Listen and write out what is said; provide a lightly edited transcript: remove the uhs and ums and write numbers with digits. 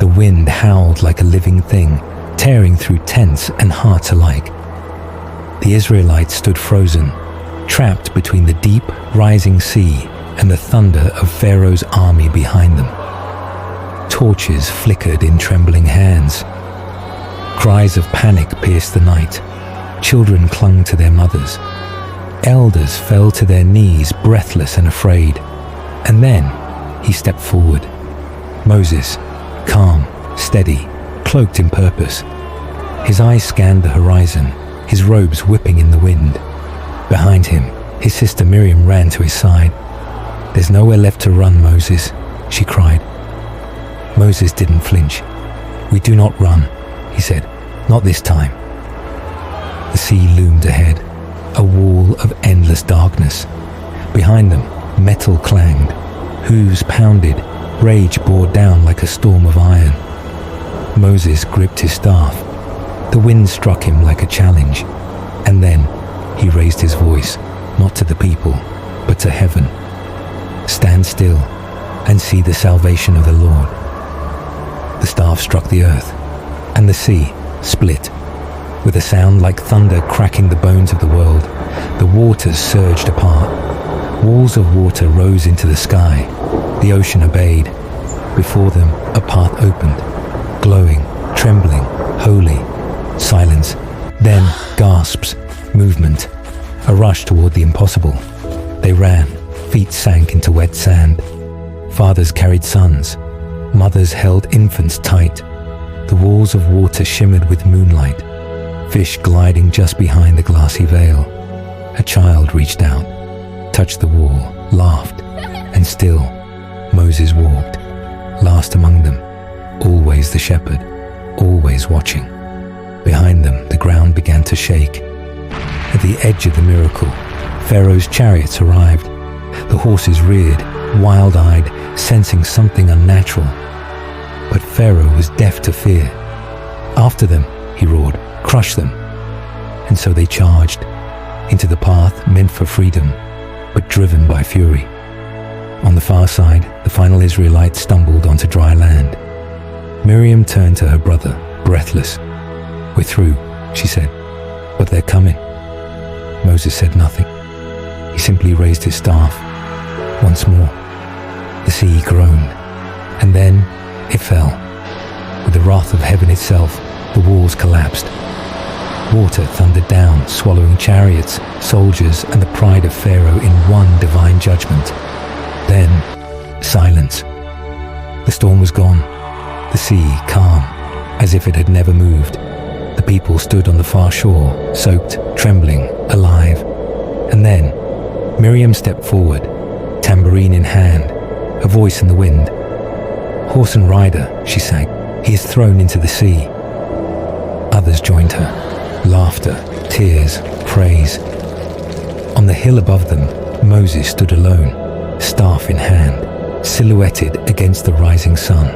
The wind howled like a living thing, tearing through tents and hearts alike. The Israelites stood frozen, trapped between the deep, rising sea and the thunder of Pharaoh's army behind them. Torches flickered in trembling hands. Cries of panic pierced the night. Children clung to their mothers. Elders fell to their knees, breathless and afraid. And then he stepped forward. Moses, calm, steady, cloaked in purpose. His eyes scanned the horizon, his robes whipping in the wind. Behind him, his sister Miriam ran to his side. "There's nowhere left to run, Moses," she cried. Moses didn't flinch. "We do not run," he said. "Not this time." The sea loomed ahead, a wall of endless darkness. Behind them, metal clanged, hooves pounded, rage bore down like a storm of iron. Moses gripped his staff. The wind struck him like a challenge, and then he raised his voice, not to the people, but to heaven. "Stand still and see the salvation of the Lord." The staff struck the earth, and the sea split. With a sound like thunder cracking the bones of the world, the waters surged apart. Walls of water rose into the sky. The ocean obeyed. Before them, a path opened, glowing, trembling, holy. Silence. Then gasps, movement, a rush toward the impossible. They ran, feet sank into wet sand. Fathers carried sons. Mothers held infants tight. The walls of water shimmered with moonlight. Fish gliding just behind the glassy veil. A child reached out, touched the wall, laughed, and still Moses walked, last among them, always the shepherd, always watching. Behind them, the ground began to shake. At the edge of the miracle, Pharaoh's chariots arrived. The horses reared, wild-eyed, sensing something unnatural. But Pharaoh was deaf to fear. "After them," he roared, "crush them." And so they charged, into the path meant for freedom, but driven by fury. On the far side, the final Israelite stumbled onto dry land. Miriam turned to her brother, breathless. "We're through," she said, "but they're coming." Moses said nothing. He simply raised his staff. Once more, the sea groaned, and then it fell. With the wrath of heaven itself, the walls collapsed. Water thundered down, swallowing chariots, soldiers, and the pride of Pharaoh in one divine judgment. Then, silence. The storm was gone, the sea calm, as if it had never moved. The people stood on the far shore, soaked, trembling, alive. And then, Miriam stepped forward, tambourine in hand, a voice in the wind. "Horse and rider," she sang, "he is thrown into the sea." Others joined her. Laughter, tears, praise. On the hill above them, Moses stood alone, staff in hand, silhouetted against the rising sun.